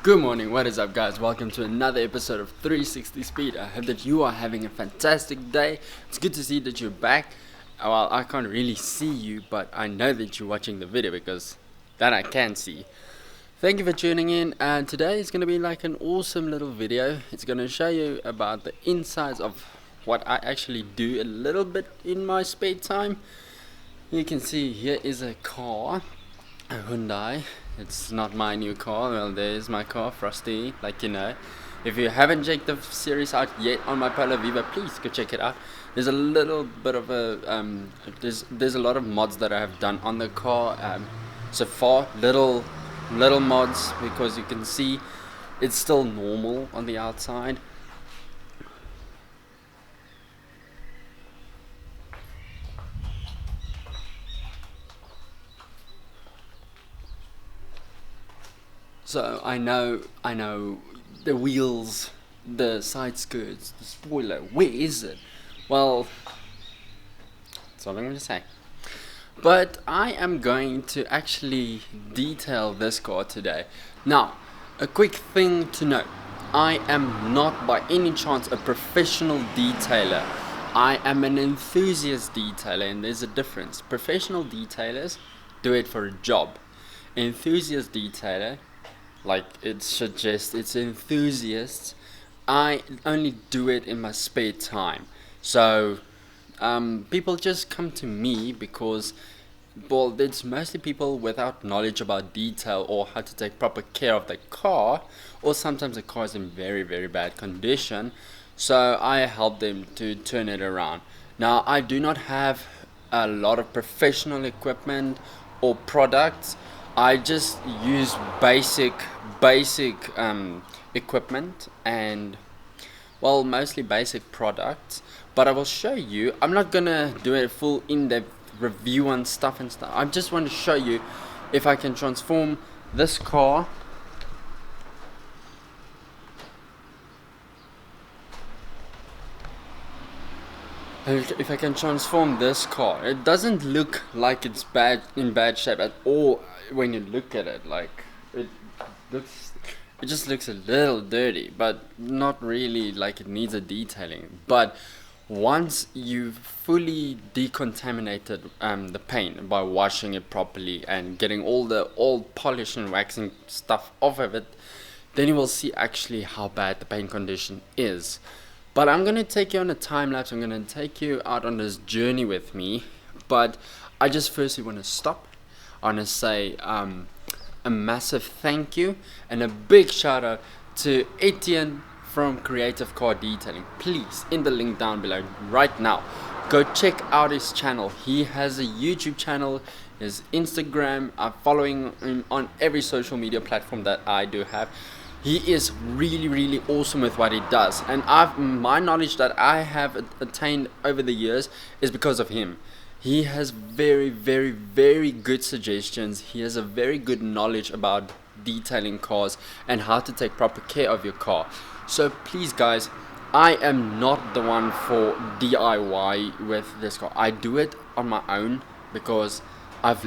Good morning, what is up guys? Welcome to another episode of 360 Speed. I hope that you are having a fantastic day. It's good to see that you're back. Well, I can't really see you, but I know that you're watching the video because that I can see. Thank you for tuning in, and today is going to be like an awesome little video. It's going to show you about the insides of what I actually do a little bit in my spare time. You can see here is a car, a Hyundai. It's not my new car. Well, there's my car, Frosty, like you know. If you haven't checked the series out yet on my Polo Viva, please go check it out. There's a little bit of a there's a lot of mods that I have done on the car so far. Little mods, because you can see it's still normal on the outside. So I know the wheels, the side skirts, the spoiler. Where is it? Well, that's all I'm going to say. But I am going to actually detail this car today. Now, a quick thing to note. I am not by any chance a professional detailer. I am an enthusiast detailer, and there's a difference. Professional detailers do it for a job. Enthusiast detailer, like it suggests, it's enthusiasts. I only do it in my spare time. So people just come to me because, well, it's mostly people without knowledge about detail or how to take proper care of the car, or sometimes the car is in very, very bad condition. So I help them to turn it around. Now, I do not have a lot of professional equipment or products. I just use basic equipment and, well, mostly basic products. But I will show you. I'm not gonna do a full in-depth review on stuff and stuff. I just want to show you if I can transform this car if I can transform this car. It doesn't look like it's in bad shape at all when you look at it. Like it looks, it just looks a little dirty, but not really like it needs a detailing. But once you've fully decontaminated the paint by washing it properly and getting all the old polish and waxing stuff off of it, then you will see actually how bad the paint condition is. But I'm going to take you on a time lapse. I'm going to take you out on this journey with me. But I just firstly want to stop. I want to say a massive thank you and a big shout out to Etienne from Creative Car Detailing. Please, in the link down below right now, go check out his channel. He has a YouTube channel, his Instagram. I'm following him on every social media platform that I do have. He is really awesome with what he does, and my knowledge that I have attained over the years is because of him. He has very good suggestions. He has a very good knowledge about detailing cars and how to take proper care of your car. So please guys, I am not the one for DIY with this car. I do it on my own because I've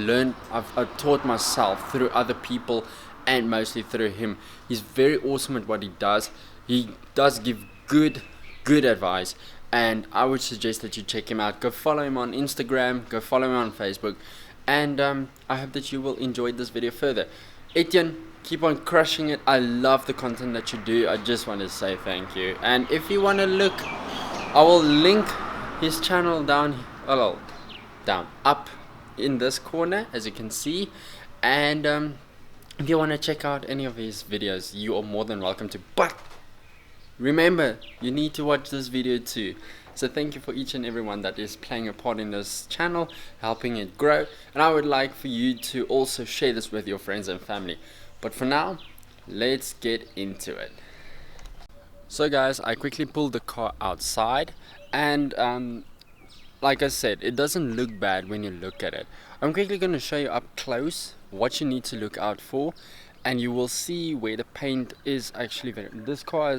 taught myself through other people and mostly through him. He's very awesome at what he does. He does give good advice, and I would suggest that you check him out. Go follow him on Instagram, go follow him on Facebook, and I hope that you will enjoy this video further. Etienne, keep on crushing it. I love the content that you do. I just want to say thank you. And if you want to look, I will link his channel down up in this corner, as you can see. And if you want to check out any of his videos, you are more than welcome to. But remember, you need to watch this video too. So thank you for each and everyone that is playing a part in this channel, helping it grow. And I would like for you to also share this with your friends and family. But for now, let's get into it. So guys, I quickly pulled the car outside, and like I said, it doesn't look bad when you look at it. I'm quickly going to show you up close what you need to look out for, and you will see where the paint is actually this car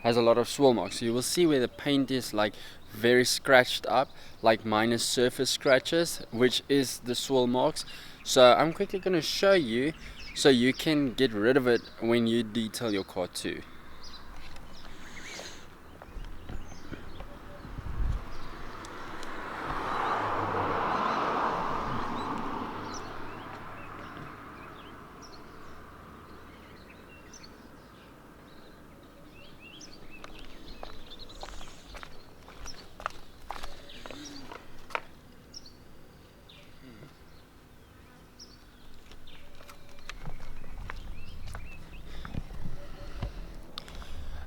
has a lot of swirl marks, so you will see where the paint is like very scratched up, like minor surface scratches, which is the swirl marks. So I'm quickly going to show you so you can get rid of it when you detail your car too.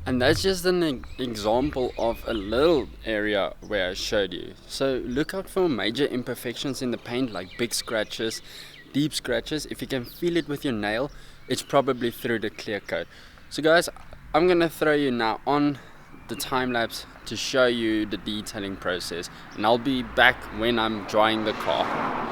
And that's just an example of a little area where I showed you. So look out for major imperfections in the paint, like big scratches, deep scratches. If you can feel it with your nail, it's probably through the clear coat. So guys, I'm gonna throw you now on the time lapse to show you the detailing process, and I'll be back when I'm drying the car.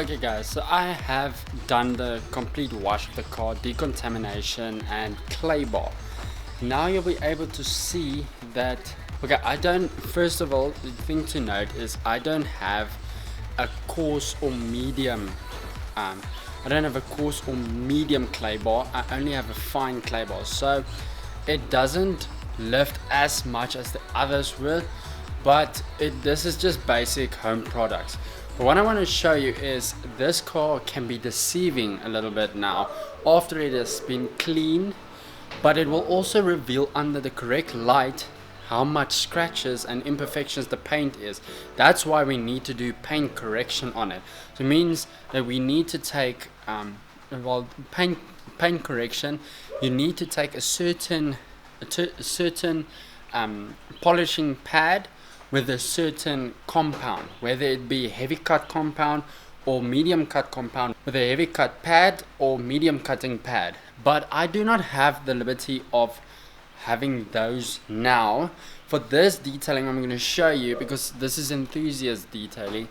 Okay guys, so I have done the complete wash of the car, decontamination and clay bar. Now you'll be able to see that, okay, first of all, the thing to note is I don't have a coarse or medium, clay bar. I only have a fine clay bar, so it doesn't lift as much as the others will, but this is just basic home products. But what I want to show you is this car can be deceiving a little bit now after it has been cleaned, but it will also reveal under the correct light how much scratches and imperfections the paint is. That's why we need to do paint correction on it. So it means that we need to take paint correction, you need to take a certain polishing pad with a certain compound, whether it be heavy cut compound or medium cut compound, with a heavy cut pad or medium cutting pad. But I do not have the liberty of having those now. For this detailing I'm going to show you, because this is enthusiast detailing,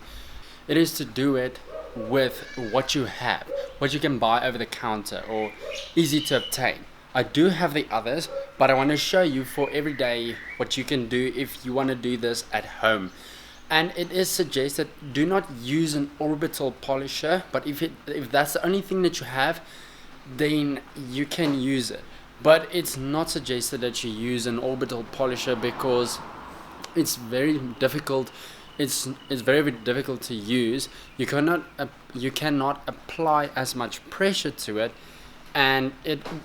it is to do it with what you have, what you can buy over the counter or easy to obtain. I do have the others, but I want to show you for every day what you can do if you want to do this at home. And it is suggested do not use an orbital polisher, but if that's the only thing that you have, then you can use it. But it's not suggested that you use an orbital polisher because it's very difficult. It's very difficult to use. You cannot apply as much pressure to it, and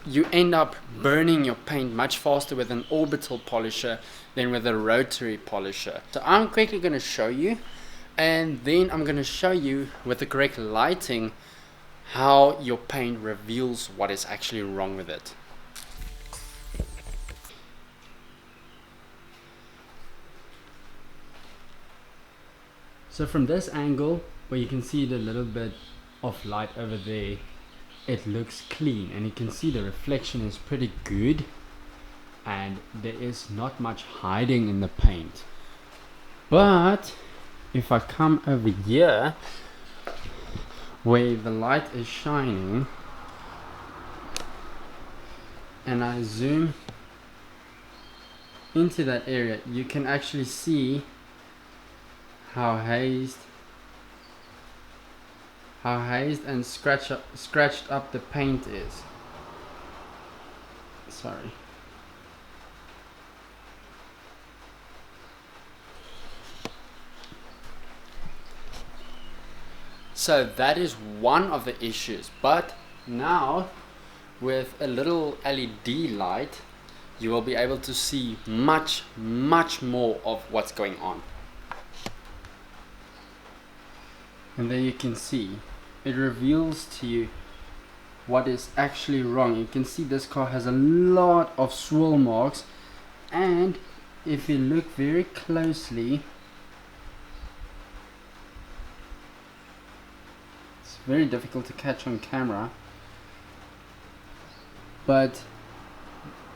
you end up burning your paint much faster with an orbital polisher than with a rotary polisher. So I'm quickly going to show you, and then I'm going to show you with the correct lighting how your paint reveals what is actually wrong with it. So from this angle, where you can see the little bit of light over there, it looks clean, and you can see the reflection is pretty good, and there is not much hiding in the paint. But if I come over here where the light is shining and I zoom into that area, you can actually see how hazed and scratched up the paint is. Sorry. So that is one of the issues, but now with a little LED light you will be able to see much more of what's going on. And there you can see it reveals to you what is actually wrong. You can see this car has a lot of swirl marks, and if you look very closely, it's very difficult to catch on camera, but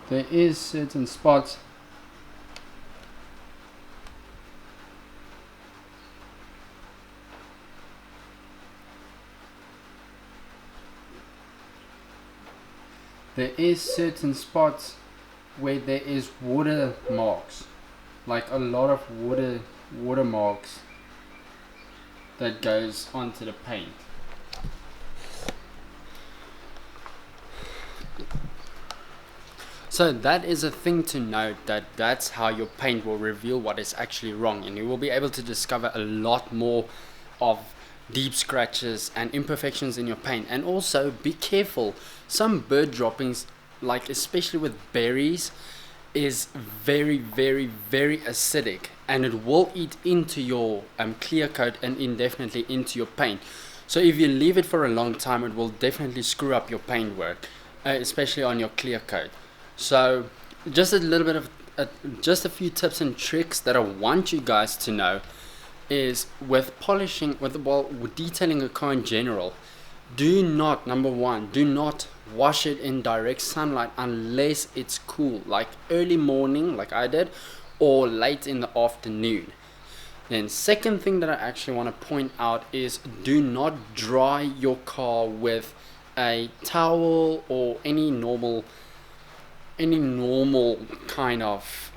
there is certain spots where there is water marks, like a lot of water marks that goes onto the paint. So that is a thing to note, that's how your paint will reveal what is actually wrong, and you will be able to discover a lot more of deep scratches and imperfections in your paint. And also be careful, some bird droppings, like especially with berries, is very acidic, and it will eat into your clear coat and indefinitely into your paint. So if you leave it for a long time, it will definitely screw up your paint work, especially on your clear coat. So just a little bit of just a few tips and tricks that I want you guys to know is with polishing, with detailing a car in general. Do not, number one, do not wash it in direct sunlight unless it's cool, like early morning like I did, or late in the afternoon. Then second thing that I actually want to point out is do not dry your car with a towel or any normal kind of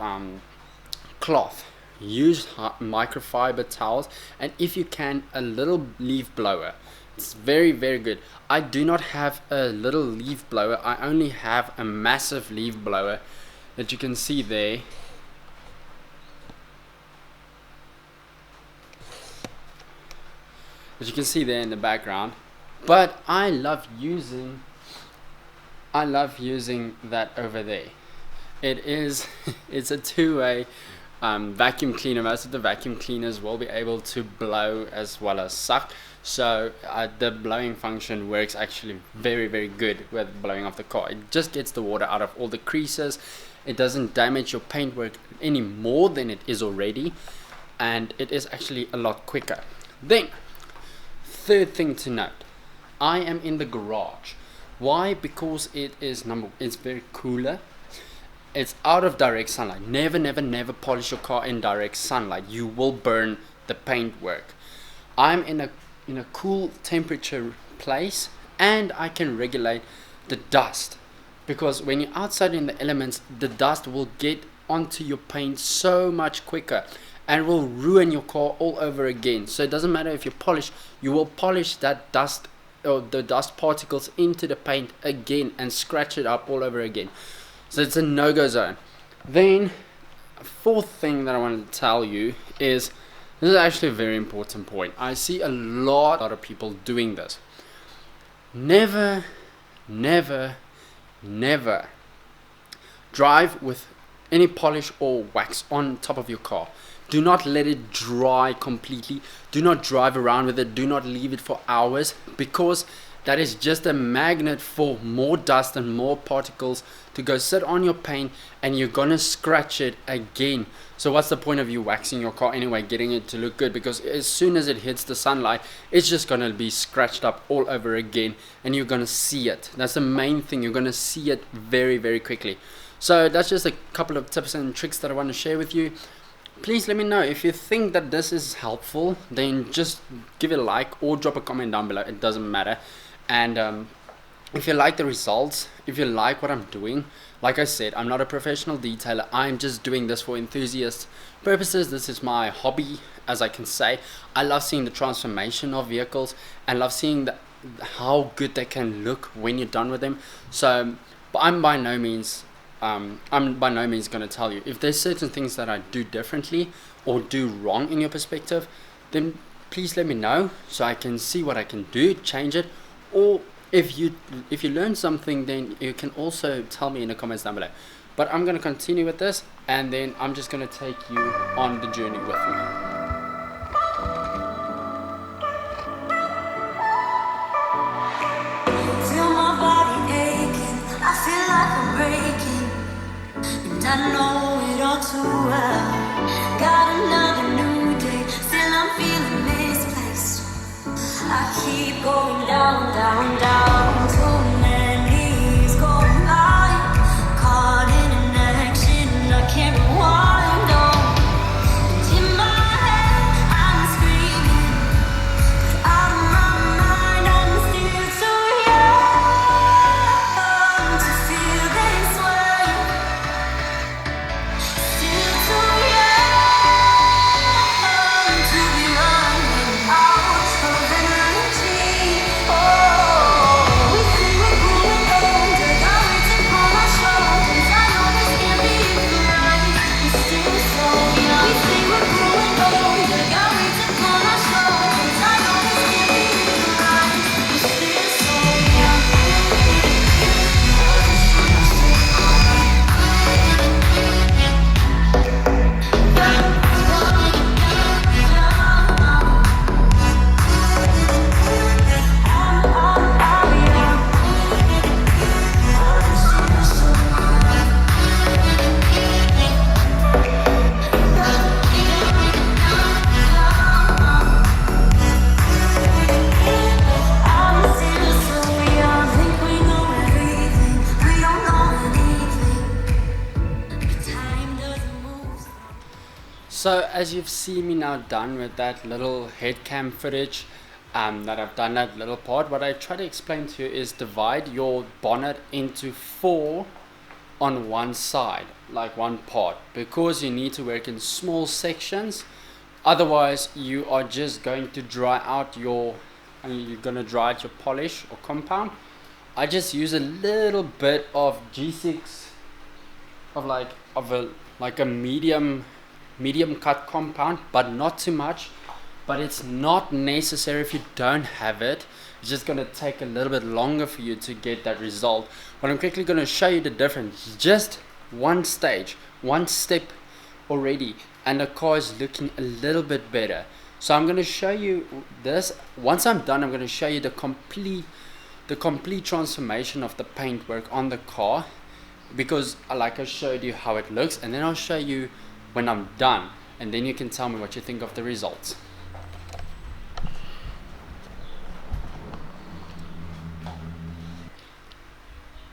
cloth. Use microfiber towels, and if you can, a little leaf blower. It's very, very good. I do not have a little leaf blower. I only have a massive leaf blower that you can see there. As you can see there in the background. But I love using that over there. It's a two-way vacuum cleaner. Most of the vacuum cleaners will be able to blow as well as suck. So the blowing function works actually very, very good with blowing off the car. It just gets the water out of all the creases. It doesn't damage your paintwork any more than it is already, and it is actually a lot quicker. Then, third thing to note, I am in the garage. Why? Because it's very cooler. It's out of direct sunlight. Never polish your car in direct sunlight. You will burn the paintwork. I'm in a cool temperature place, and I can regulate the dust, because when you're outside in the elements, the dust will get onto your paint so much quicker and will ruin your car all over again. So it doesn't matter if you polish, you will polish that dust or the dust particles into the paint again and scratch it up all over again. So it's a no-go zone. Then fourth thing that I wanted to tell you is, this is actually a very important point. I see a lot of people doing this. Never drive with any polish or wax on top of your car. Do not let it dry completely. Do not drive around with it. Do not leave it for hours, because that is just a magnet for more dust and more particles to go sit on your paint, and you're gonna scratch it again. So what's the point of you waxing your car anyway, getting it to look good? Because as soon as it hits the sunlight, it's just gonna be scratched up all over again, and you're gonna see it. That's the main thing. You're gonna see it very, very quickly. So that's just a couple of tips and tricks that I want to share with you. Please let me know if you think that this is helpful. Then just give it a like or drop a comment down below. It doesn't matter. And if you like the results, if you like what I'm doing, like I said, I'm not a professional detailer. I'm just doing this for enthusiast purposes. This is my hobby, as I can say. I love seeing the transformation of vehicles, and love seeing how good they can look when you're done with them. So, but I'm by no means going to tell you if there's certain things that I do differently or do wrong in your perspective. Then please let me know so I can see what I can do, change it. Or if you learn something, then you can also tell me in the comments down below. But I'm going to continue with this, and then I'm just going to take you on the journey with me. I know it all too well. Got another new day, still I'm feeling misplaced. I keep going down, down, down. Too many years going by, caught in an action I can't rewind on. And in my head I'm screaming, but out of my mind I'm still too young to feel this way. Still too young. So as you've seen me now done with that little head cam footage, that I've done that little part, what I try to explain to you is divide your bonnet into 4 on one side, like one part, because you need to work in small sections. Otherwise you are just going to dry out your polish or compound. I just use a little bit of G6 of a medium cut compound, but not too much. But it's not necessary if you don't have it. It's just going to take a little bit longer for you to get that result. But I'm quickly going to show you the difference. Just one stage, one step already, and the car is looking a little bit better. So I'm going to show you this. Once I'm done, I'm going to show you the complete transformation of the paintwork on the car, because like I showed you how it looks, and then I'll show you when I'm done, and then you can tell me what you think of the results.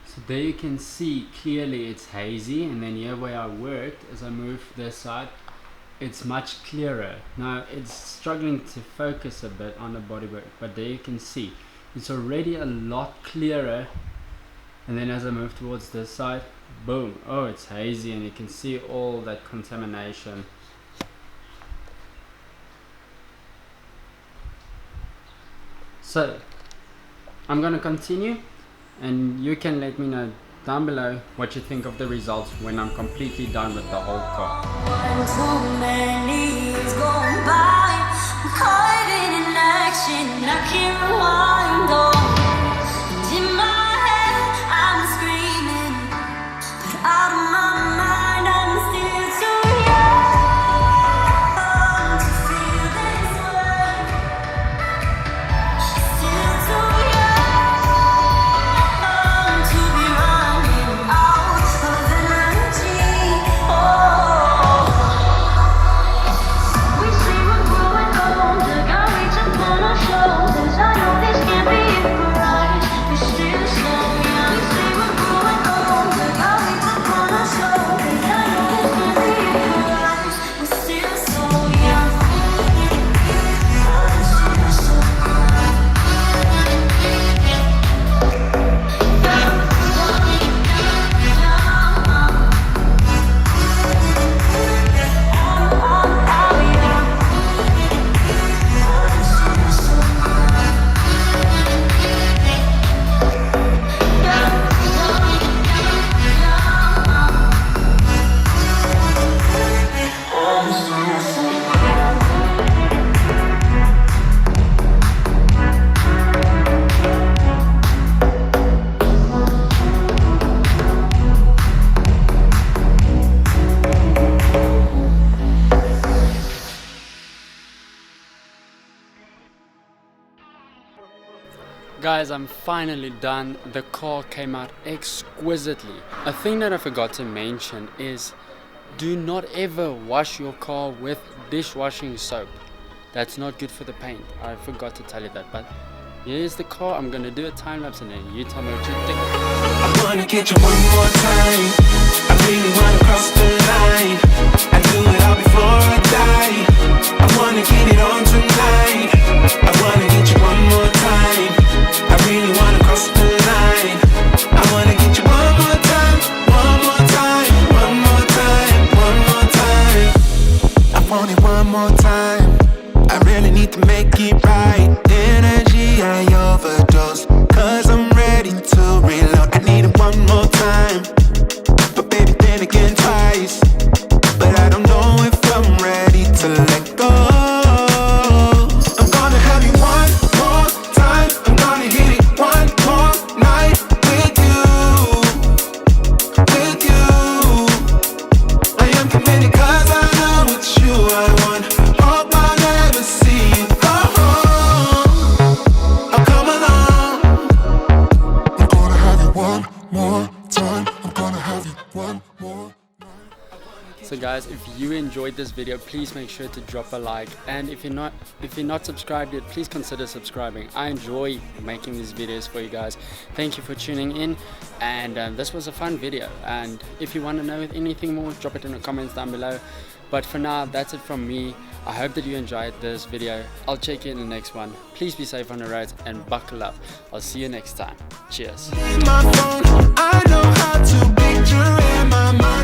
So there you can see clearly it's hazy, and then here where I worked, as I move this side, it's much clearer. Now it's struggling to focus a bit on the bodywork, but there you can see it's already a lot clearer. And then as I move towards this side, boom, oh, it's hazy, and you can see all that contamination. So I'm going to continue, and you can let me know down below what you think of the results when I'm completely done with the whole car. Too many years going by, I'm caught in action, I can't rewind on. And in my head, I'm screaming, but out of my mind, I'm still too young to feel this way. Still too young to be running out of energy. Oh. We say we're growing older, got reaching on our shoulders. I know this can't be right, we're still so young. We say we're growing older, got reaching on our shoulders. I know this can't be right, we're still so young. I'm still so Guys, I'm finally done. The car came out exquisitely. A thing that I forgot to mention is do not ever wash your car with dishwashing soap. That's not good for the paint. I forgot to tell you that, but here's the car. I'm gonna do a time lapse and then you tell me what you think. I wanna get you one more time. I really wanna cross the line. I do it all before I die. I wanna get it on tonight. I wanna get you one more time. I really wanna cross the line. I wanna get you one more time, one more time, one more time, one more time. I want it one more time. I really need to make it right. Energy I overdose, 'cause I'm ready to reload. I need it one more time, but baby then again twice. But I don't know if I'm ready to let go. I'm gonna have you one more time. I'm gonna hit it one more night with you, with you. I am committed 'cause I know it's you I want. Hope I never see you go home. Oh, come along. I'm gonna have you one more time. I'm gonna have you one more. So guys, if you enjoyed this video, please make sure to drop a like, and if you're not subscribed yet, please consider subscribing. I enjoy making these videos for you guys. Thank you for tuning in, and this was a fun video, and if you want to know anything more, drop it in the comments down below. But for now, that's it from me. I hope that you enjoyed this video. I'll check you in the next one. Please be safe on the roads and buckle up. I'll see you next time. Cheers. My phone, I know how to picture in my mind.